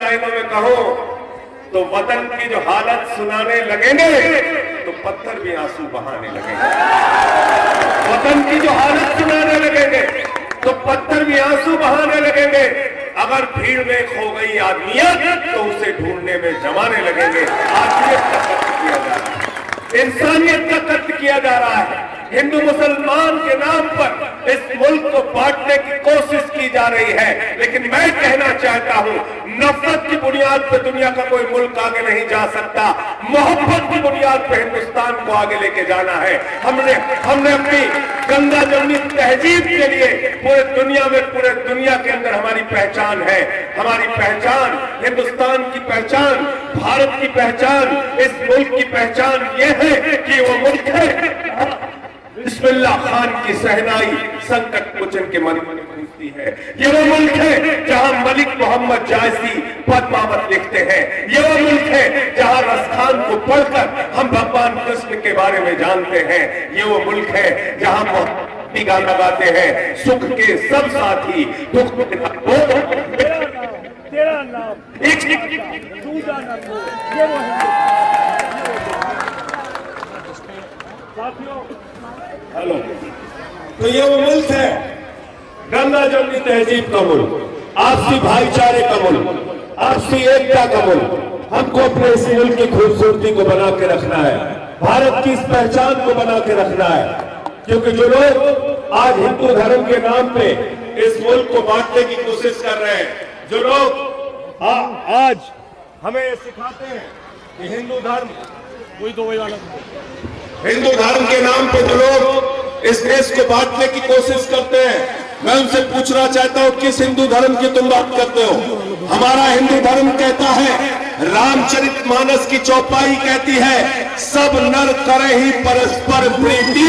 लाइनों में कहो तो वतन की जो हालत सुनाने लगेंगे तो पत्थर भी आंसू बहाने लगेंगे। वतन की जो हालत सुनाने लगेंगे तो पत्थर भी आंसू बहाने लगेंगे। अगर भीड़ में खो गई आदमियत तो उसे ढूंढने में जमाने लगेंगे। आदमियत का कत्ल किया जा रहा है, इंसानियत का कत्ल किया जा रहा है। हिंदू मुसलमान के नाम पर इस मुल्क को बांटने की कोशिश की जा रही है। लेकिन मैं कहना चाहता हूं, नफरत की बुनियाद पर दुनिया का कोई मुल्क आगे नहीं जा सकता। मोहब्बत की बुनियाद पर हिंदुस्तान को आगे लेके जाना है। हमने अपनी गंगा जमनी तहजीब के लिए पूरे दुनिया के अंदर हमारी पहचान है। हमारी पहचान, हिंदुस्तान की पहचान, भारत की पहचान, इस मुल्क की पहचान यह है कि वो मुल्क है बिस्मिल्लाह खान की सहनाई संकट मोचन के मन में गूंजती है। ये वो मुल्क है जहां मलिक मोहम्मद जायसी पद्मावत लिखते हैं। ये वो मुल्क है जहां रसखान को पढ़कर हम भगवान कृष्ण के बारे में जानते हैं। ये वो मुल्क है जहां मोहब्बती गाना गाते हैं, सुख के सब साथी दुख में तेरा नाम एक दूजा नाम ये वो साथियों। हेलो, तो ये वो मुल्क है गंगा जमनी तहजीब का मुल्क, आपसी भाईचारे का मुल्क, आपसी एकता का मुल्क। हमको अपने इस मुल्क की खूबसूरती को बना के रखना है, भारत की इस पहचान को बना के रखना है। क्योंकि जो लोग आज हिंदू धर्म के नाम पे इस मुल्क को बांटने की कोशिश कर रहे हैं, जो लोग आज हमें ये सिखाते हैं कि हिंदू धर्म वही वाला हिंदू धर्म के नाम पे जो लोग इस देश को बांटने की कोशिश करते हैं, मैं उनसे पूछना चाहता हूं, किस हिंदू धर्म की तुम बात करते हो? हमारा हिंदू धर्म कहता है, रामचरितमानस की चौपाई कहती है, सब नर करे ही परस्पर प्रीति,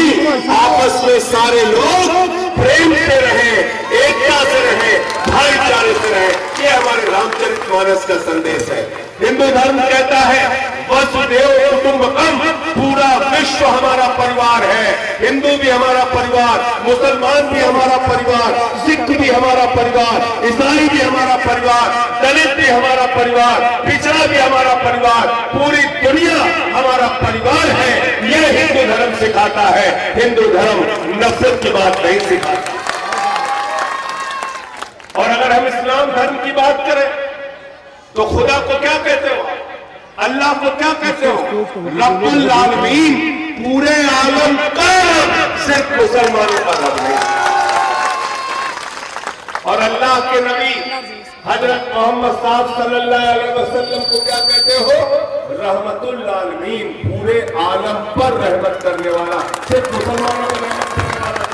आपस में सारे लोग प्रेम से रहे, एकता से रहे, भाईचारे से रहे। ये हमारे रामचरितमानस का संदेश है। हिंदू धर्म कहता है, वसुधैव कुटुंबकम, पूरा विश्व हमारा परिवार है। हिंदू भी हमारा परिवार, मुसलमान भी हमारा परिवार, सिख भी हमारा परिवार, ईसाई भी हमारा परिवार, दलित भी हमारा परिवार, पिछड़ा भी हमारा परिवार, पूरी दुनिया हमारा परिवार है। यह हिंदू धर्म सिखाता है। हिंदू धर्म नफरत की बात नहीं सिखाता। और अगर हम इस्लाम धर्म की बात करें तो खुदा को क्या कहते हो? अल्लाह को क्या कहते हो? रब्बुल आलमीन, पूरे आलम का, सिर्फ मुसलमानों का रब नहीं। और अल्लाह के नबी हजरत मोहम्मद साहब सल्लल्लाहु अलैहि वसल्लम को क्या कहते हो? रहमतुल आलमीन, पूरे आलम पर रहमत करने वाला, सिर्फ मुसलमानों को रहमत करने वाला।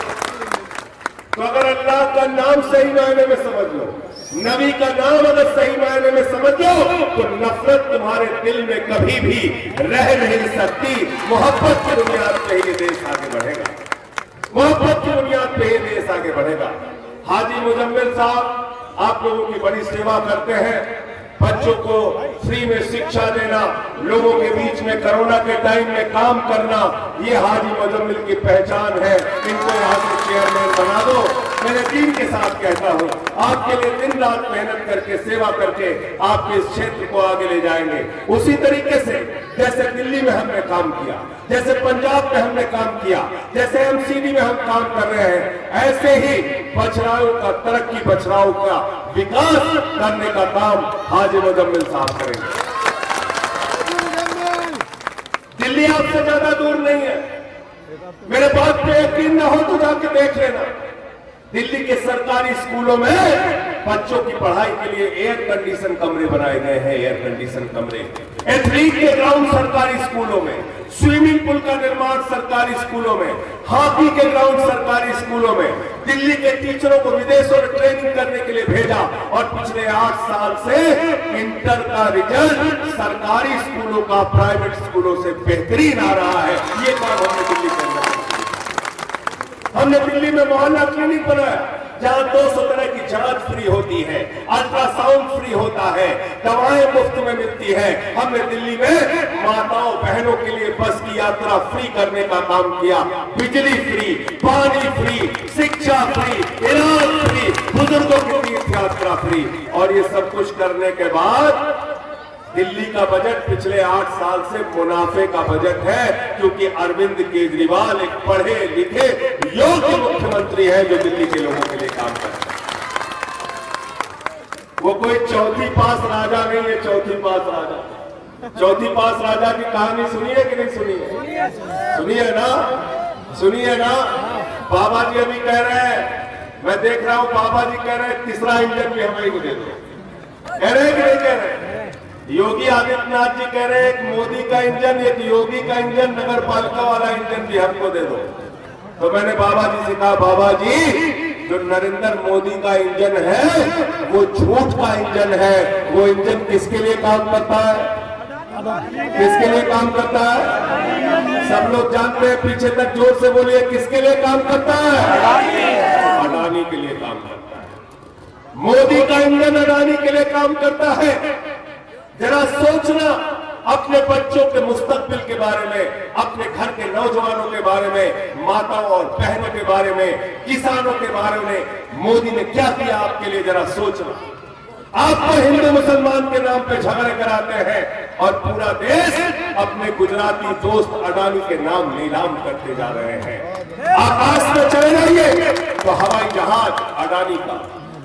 तो अगर अल्लाह का नाम सही मायने में समझ लो, नबी का नाम अगर सही मायने में समझ लो, तो नफरत तुम्हारे दिल में कभी भी रह नहीं सकती। मोहब्बत की बुनियाद पे ही देश आगे बढ़ेगा। मोहब्बत की बुनियाद पे ही देश आगे बढ़ेगा। हाजी मुजम्मिल साहब आप लोगों की बड़ी सेवा करते हैं, बच्चों को फ्री में शिक्षा देना, लोगों के बीच में कोरोना के टाइम में काम करना, ये हाजी मुजम्मिल की पहचान है। इनको यहाँ से चेयरमैन बना दो। मैं यकीन के साथ कहता हूँ, आपके लिए दिन रात मेहनत करके, सेवा करके आपके इस क्षेत्र को आगे ले जाएंगे। उसी तरीके से जैसे दिल्ली में हमने काम किया, जैसे पंजाब में हमने काम किया, जैसे एमसीडी में हम काम कर रहे हैं, ऐसे ही बछड़ाओं का, तरक्की बछड़ाओं का विकास करने का काम हाजी मुजम्मिल साहब करेंगे। दिल्ली आपसे ज्यादा दूर नहीं है। मेरे बात पे यकीन ना हो तो जाके देख लेना। दिल्ली के सरकारी स्कूलों में बच्चों की पढ़ाई के लिए एयर कंडीशन कमरे बनाए गए हैं। एयर कंडीशन कमरे, एथलीट के ग्राउंड सरकारी स्कूलों में, स्विमिंग पूल का निर्माण सरकारी स्कूलों में, हॉकी के ग्राउंड सरकारी स्कूलों में। दिल्ली के टीचरों को विदेशों में ट्रेनिंग करने के लिए भेजा और पिछले 8 साल से इंटर का रिजल्ट सरकारी स्कूलों का प्राइवेट स्कूलों से बेहतरीन आ रहा है। ये काम हमने दिल्ली के अंदर, हमने दिल्ली में मोहल्ला क्लिनिक बनाया। जहां 200 तरह की जांच फ्री होती है, अल्ट्रासाउंड फ्री होता है, दवाएं मुफ्त में मिलती है। हमने दिल्ली में माताओं बहनों के लिए बस की यात्रा फ्री करने का काम किया, बिजली फ्री, पानी फ्री, शिक्षा फ्री, इलाज फ्री, बुजुर्गों की तीर्थ यात्रा फ्री। और ये सब कुछ करने के बाद दिल्ली का बजट पिछले 8 साल से मुनाफे का बजट है, क्योंकि अरविंद केजरीवाल एक पढ़े लिखे योग्य मुख्यमंत्री है जो दिल्ली के लोगों के लिए काम करते हैं। वो कोई चौथी पास राजा नहीं है, चौथी पास राजा। चौथी पास राजा की कहानी सुनी है कि नहीं सुनी है? सुनी है ना, सुनी है ना। बाबा जी अभी कह रहे हैं, मैं देख रहा हूं बाबा जी कह रहे हैं तीसरा इंजन भी हमें को दे दो। कह रहे हैं कि नहीं कह रहे? योगी आदित्यनाथ जी कह रहे हैं एक मोदी का इंजन, एक योगी का इंजन, नगर पालिका वाला इंजन भी हमको दे दो। तो मैंने बाबा जी से कहा, बाबा जी जो नरेंद्र मोदी का इंजन है वो झूठ का इंजन है। वो इंजन किसके लिए काम करता है? किसके लिए काम करता है? सब लोग जानते हैं, पीछे तक जोर से बोलिए, किसके लिए काम करता है? अडानी के लिए काम करता है। मोदी का इंजन अडानी के लिए काम करता है। जरा सोचना अपने बच्चों के मुस्तकबिल के बारे में, अपने घर के नौजवानों के बारे में, माताओं और बहनों के बारे में, किसानों के बारे में मोदी ने क्या किया आपके लिए, जरा सोचना। आप तो हिंदू मुसलमान के नाम पे झगड़े कराते हैं और पूरा देश अपने गुजराती दोस्त अडानी के नाम नीलाम करते जा रहे हैं। आकाश में चले जाइए तो हवाई जहाज अडानी का,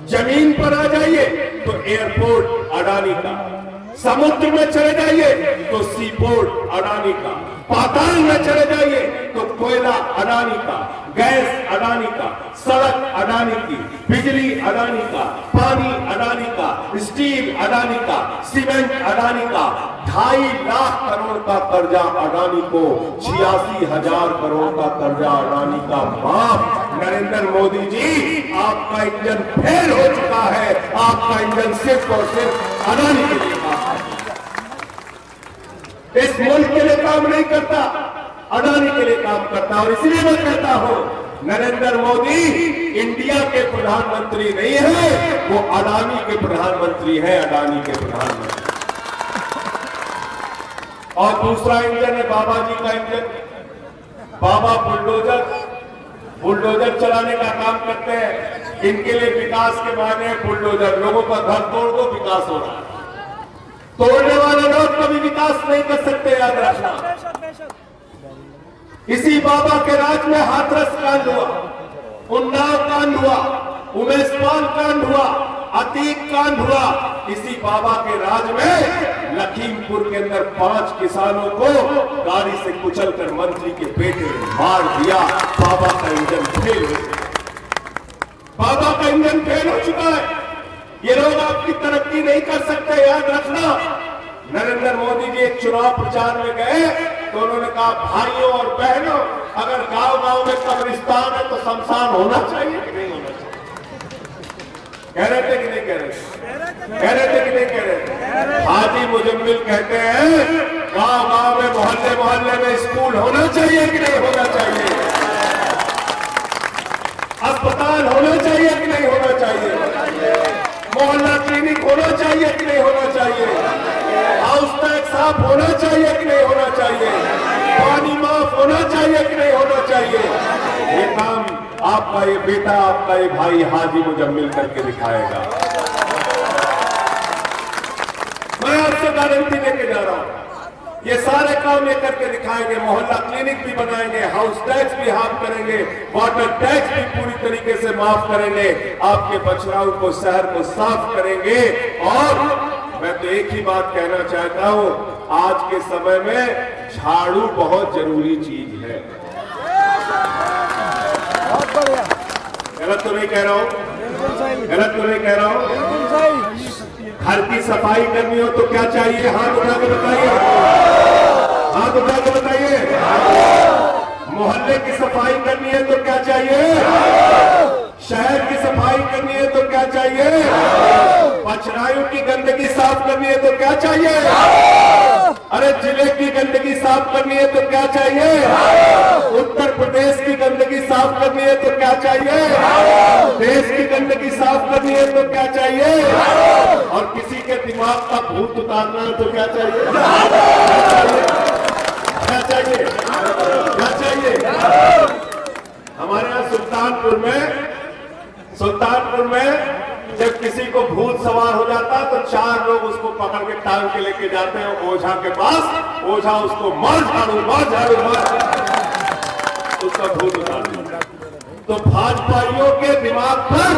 जमीन पर आ जाइए तो एयरपोर्ट अडानी का, समुद्र में चले जाइए तो सीपोर्ट अडानी का, पाताल में चले जाइए तो कोयला अडानी का, गैस अडानी का, सड़क अडानी की, बिजली अडानी का, पानी अडानी का, स्टील अडानी का, सीमेंट अडानी का। 2.5 लाख करोड़ का कर्जा अडानी को, 86,000 करोड़ का कर्जा अडानी का माफ। नरेंद्र मोदी जी आपका इंजन फेल हो चुका है, आपका इंजन सिर्फ और सिर्फ अडानी के लिए काम है। इस मुल्क के लिए काम नहीं करता, अडानी के लिए काम करता। और इसलिए मैं कहता हूं नरेंद्र मोदी इंडिया के प्रधानमंत्री नहीं है, वो अडानी के प्रधानमंत्री है, अडानी के प्रधानमंत्री। और दूसरा इंजन है बाबा जी का इंजन। बाबा बुलडोजर चलाने का काम करते हैं। इनके लिए विकास के माने बुलडोजर, लोगों का घर तोड़ दो विकास हो रहा है। तोड़ने वाले लोग कभी विकास नहीं कर सकते, याद रखना। इसी बाबा के राज में हाथरस कांड हुआ, उन्नाव कांड हुआ, उमेशपाल कांड हुआ, अतीक कांड हुआ। इसी बाबा के राज में लखीमपुर के अंदर 5 किसानों को गाड़ी से कुचलकर मंत्री के बेटे ने मार दिया। बाबा का इंजन फेल हो गया, बाबा का इंजन फेल हो चुका है। ये लोग आपकी तरक्की नहीं कर सकते, याद रखना। नरेंद्र मोदी जी एक चुनाव प्रचार में गए तो उन्होंने कहा, भाइयों और बहनों, अगर गांव-गांव में कब्रिस्तान है तो शमशान होना चाहिए कि नहीं होना चाहिए? कह रहे थे कि नहीं कह रहे थे? कह रहे थे कि नहीं कह रहे थे? हाजी मुजम्मिल कहते हैं गांव-गांव में, मोहल्ले-मोहल्ले में स्कूल होना चाहिए कि नहीं होना चाहिए? अस्पताल होना चाहिए कि नहीं होना चाहिए? मोहल्ला क्लिनिक होना चाहिए कि नहीं होना चाहिए? हाउस टैक्स साफ होना चाहिए कि नहीं होना चाहिए? पानी माफ होना चाहिए कि नहीं होना चाहिए? ये काम आपका ये बेटा, आपका ये भाई हाजी मुजम्मिल करके दिखाएगा। मैं आपसे गारंटी लेके जा रहा हूं, ये सारे काम ये करके दिखाएंगे। मोहल्ला क्लिनिक भी बनाएंगे, हाउस टैक्स भी हाफ करेंगे, वाटर टैक्स भी पूरी तरीके से माफ करेंगे, आपके बछड़ाओं को, शहर को साफ करेंगे। और मैं तो एक ही बात कहना चाहता हूं, आज के समय में झाड़ू बहुत जरूरी चीज है। गलत तो नहीं कह रहा हूं? गलत तो नहीं कह रहा हूं? घर की सफाई करनी हो तो क्या चाहिए? हाथ उठा के बताइए, हाथ उठा के बताइए। मोहल्ले की सफाई करनी है तो क्या चाहिए? शहर की सफाई करनी है तो क्या चाहिए? बछड़ाइयों की गंदगी साफ करनी है तो क्या चाहिए? अरे जिले की गंदगी साफ करनी है तो क्या चाहिए? उत्तर प्रदेश की गंदगी साफ करनी है तो क्या चाहिए? देश की गंदगी साफ करनी है तो क्या चाहिए? और किसी के दिमाग का भूत उतारना है तो क्या चाहिए? क्या चाहिए? क्या चाहिए? हमारे यहाँ सुल्तानपुर में जब किसी को भूत सवार हो जाता तो 4 लोग उसको पकड़ के टांग के लेके जाते हैं ओझा के पास। ओझा उसको मार झाड़ू उसका भूत उतार देता। तो भाजपाइयों के दिमाग पर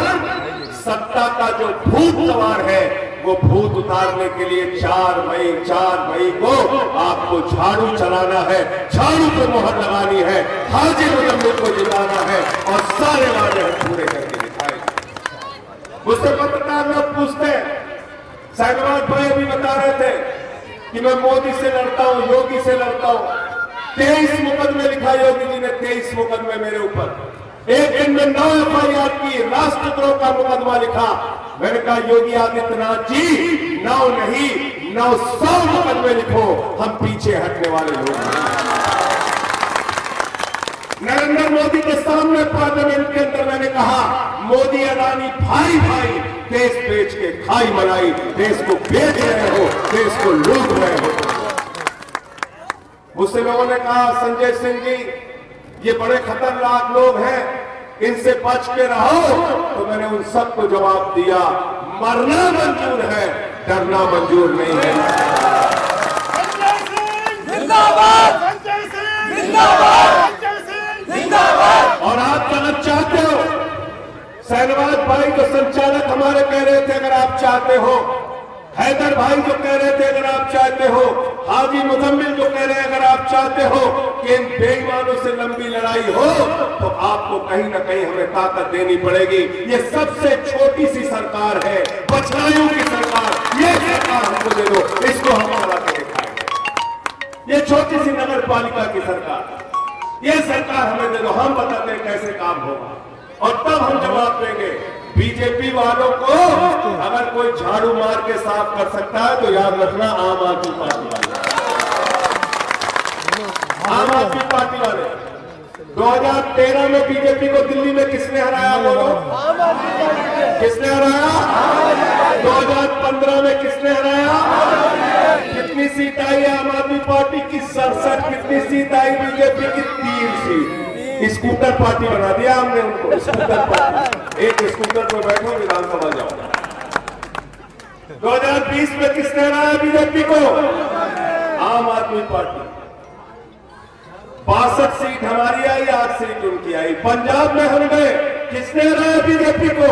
सत्ता का जो भूत सवार है वो भूत उतारने के लिए 4 मई को आपको झाड़ू चलाना है, झाड़ू पर मोहर लगानी है, हाजी मुजम्मिल को जिताना है और सारे वादे हम पूरे करके दिखाएंगे। मुझसे पत्रकार लोग पूछते हैं, साइनवाज भाई अभी बता रहे थे कि मैं मोदी से लड़ता हूं, योगी से लड़ता हूं। 23 मुकदमे लिखा योगी जी ने, 23 मुकदमे मेरे ऊपर। एक दिन में 9 FIR की, राष्ट्रद्रोह का मुकदमा लिखा। मैंने कहा योगी आदित्यनाथ जी 9 नहीं 900 मुकदमे लिखो, हम पीछे हटने वाले लोग नहीं। नरेंद्र मोदी के सामने पार्लियामेंट के अंदर मैंने कहा मोदी अडानी भाई देश बेच के खाई बनाई, देश को बेच रहे हो, देश को लूट रहे हो। मुझसे लोगों ने कहा संजय सिंह जी ये बड़े खतरनाक लोग हैं, इनसे बच के रहो। तो मैंने उन सबको जवाब दिया मरना मंजूर है, डरना मंजूर नहीं है। और आप गलत चाहते हो। शहनवाज भाई जो संचालक हमारे कह रहे थे अगर आप चाहते हो, हैदर भाई जो कह रहे थे अगर आप चाहते हो, हाजी मुजम्मिल जो कह रहे हैं अगर आप चाहते हो कि इन बेईमानों से लंबी लड़ाई हो तो आपको कहीं ना कहीं हमें ताकत देनी पड़ेगी। ये सबसे छोटी सी सरकार है, बछड़ाइयों की सरकार। ये सरकार हमको दे दो, इसको हम चला के दिखाएंगे। ये छोटी सी नगर पालिका की सरकार, ये सरकार हमें दे दो, हम बताते हैं कैसे काम होगा और तब हम जवाब देंगे। बीजेपी वालों को अगर कोई झाड़ू मार के साफ कर सकता है तो याद रखना आम आदमी पार्टी वाले। आम आदमी पार्टी वाले 2013 में बीजेपी को दिल्ली में किसने हराया? बोलो, किसने हराया? 2015 में किसने हराया? कितनी सीट आई आम आदमी पार्टी की? 67। कितनी सीट आई बीजेपी की? 3 सीट। स्कूटर पार्टी बना दिया हमने उनको, स्कूटर पार्टी। एक स्कूटर पर बैठो विधानसभा जाओ। 2020 में किसने हराया बीजेपी को? आम आदमी पार्टी। 62 सीट हमारी आई, 8 सीट उनकी आई। पंजाब में हम गए, किसने हराया बीजेपी को?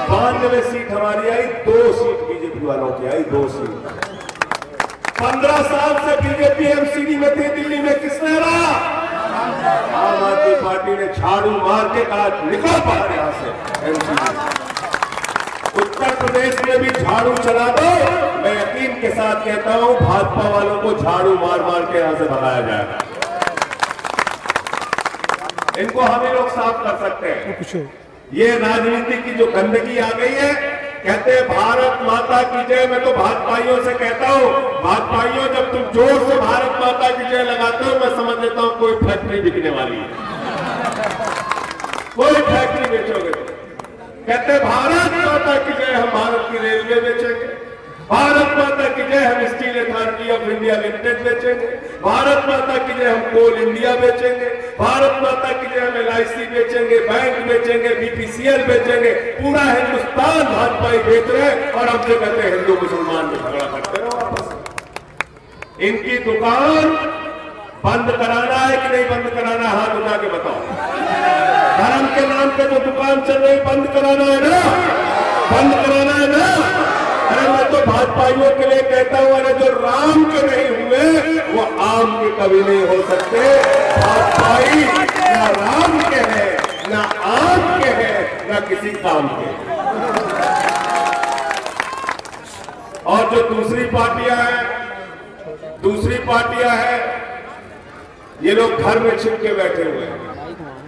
92 सीट हमारी आई, 2 सीट बीजेपी वालों की आई, 2 सीट। 15 साल से बीजेपी एमसीडी में थी दिल्ली में, किसने हराया? आम आदमी पार्टी ने झाड़ू मार के कहा निकल बाहर यहां से एमसीडी। उत्तर प्रदेश में भी झाड़ू चला दो, मैं यकीन के साथ कहता हूं भाजपा वालों को झाड़ू मार मार के यहां से भगाया जाएगा। इनको हम ही लोग साफ कर सकते हैं। ये राजनीति की जो गंदगी आ गई है, कहते हैं भारत माता की जय। मैं तो भाजपाइयों से कहता हूं, भाजपाइयों जब तुम जोर से भारत माता की जय लगाते हो, मैं समझ लेता हूं कोई फैक्ट्री बिकने वाली है, कोई फैक्ट्री बेचोगे तो। कहते हैं भारत माता की जय, हम भारत की रेलवे बेचेंगे। भारत माता की जय, हम steel authority of India limited बेचेंगे। भारत माता की जय, हम कोल इंडिया बेचेंगे। भारत माता की जय, हम LIC बेचेंगे, बैंक बेचेंगे, BPCL बेचेंगे। पूरा हिंदुस्तान भाजपाई बेच रहे हैं और हमसे कहते हैं हिंदू मुसलमान में झगड़ा करते रहो आपस। इनकी दुकान बंद कराना है कि नहीं बंद कराना है? हाथ उठा के बताओ। धर्म के नाम पे जो दुकान चल रही बंद कराना है ना, बंद कराना है ना। अरे मैं तो भाजपाइयों के लिए कहता हूं, अरे जो राम के नहीं हुए वो आम के कभी नहीं हो सकते। भाजपाई ना राम के हैं, ना आम के हैं, ना किसी काम के। और जो दूसरी पार्टियां हैं, ये लोग घर में छिप के बैठे हुए हैं।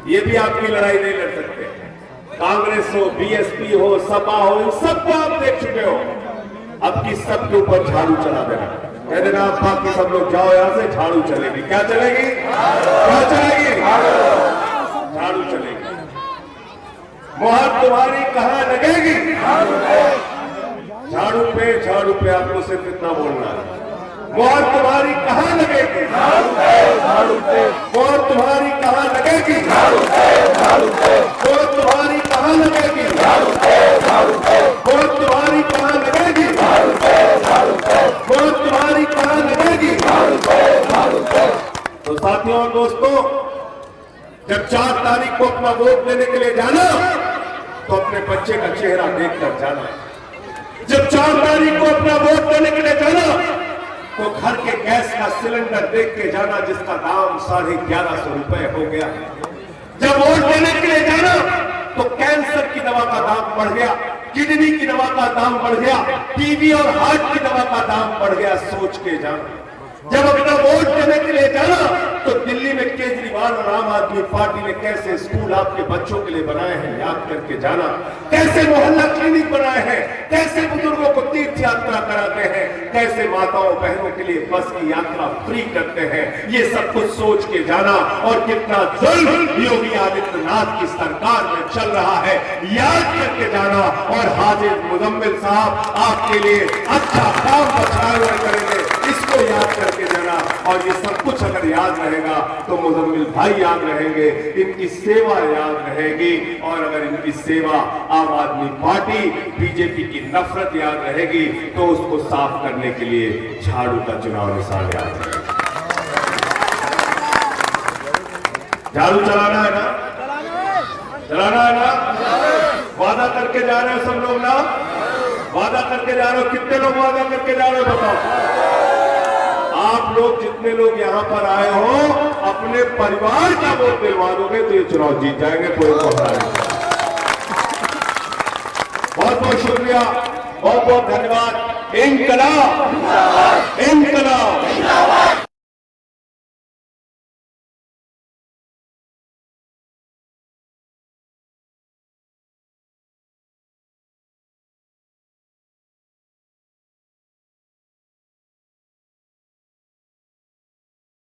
ये भी आपकी लड़ाई नहीं लड़ सकते। कांग्रेस हो, BSP हो, सपा हो, इन सबको आप देख चुके हो। अब किस सबके ऊपर झाड़ू चला देना। कह देना आप बाकी सब लोग जाओ यहां से, झाड़ू चलेगी। क्या चलेगी? क्या चलेगी? झाड़ू चलेगी। मोहर तुम्हारी कहां लगेगी? झाड़ू पे आपको सिर्फ इतना बोलना है। मोहर तुम्हारी कहां लगेगी? मोहर तुम्हारी कहां लगेगी? मोहर तुम्हारी कहां लगेगी? मोहर तुम्हारी कहां लगेगी? मोहर तुम्हारी कहां लगेगी? तो साथियों और दोस्तों, जब 4 तारीख को अपना वोट देने के लिए जाना तो अपने बच्चे का चेहरा देखकर जाना। जब 4 तारीख को अपना वोट देने के लिए जाना तो घर के गैस का सिलेंडर देख के जाना जिसका दाम 1150 रुपए हो गया। जब वोट देने के लिए जाना तो कैंसर की दवा का दाम बढ़ गया, किडनी की दवा का दाम बढ़ गया, टीबी और हार्ट की दवा का दाम बढ़ गया। सोच के जाना। जब अपना वोट देने के लिए जाना तो दिल्ली में केजरीवाल और आम आदमी पार्टी ने कैसे स्कूल आपके बच्चों के लिए बनाए हैं याद करके जाना। कैसे मोहल्ला क्लिनिक बनाए हैं, कैसे बुजुर्गों को तीर्थ यात्रा कराते हैं, कैसे माताओं बहनों के लिए बस की यात्रा फ्री करते हैं। ये सब कुछ सोच के जाना। और कितना जुल्म योगी आदित्यनाथ की सरकार में चल रहा है याद करके जाना। और हाजिर मुजम्मिल साहब आपके लिए अच्छा काम बचाए हुए करेंगे, इसको याद करके जाना। और ये सब कुछ अगर याद रहेगा तो मुजम्मिल भाई याद रहेंगे, इनकी सेवा याद रहेगी। और अगर इनकी सेवा आम आदमी पार्टी बीजेपी की नफरत याद रहेगी तो उसको साफ करने के लिए झाड़ू का चुनाव निशान याद रहेगा। झाड़ू चलाना है ना? चलाना है ना? वादा करके जा रहे हो सब लोग ना? वादा करके जा रहे हो? कितने लोग वादा करके जा रहे हो बताओ? आप लोग जितने लोग यहाँ पर आए हो अपने परिवार का वोट दिलवा दोगे तो ये चुनाव जीत जाएंगे। कोई पता नहीं। बहुत बहुत शुक्रिया, बहुत बहुत धन्यवाद। इंकलाब, इंकलाब।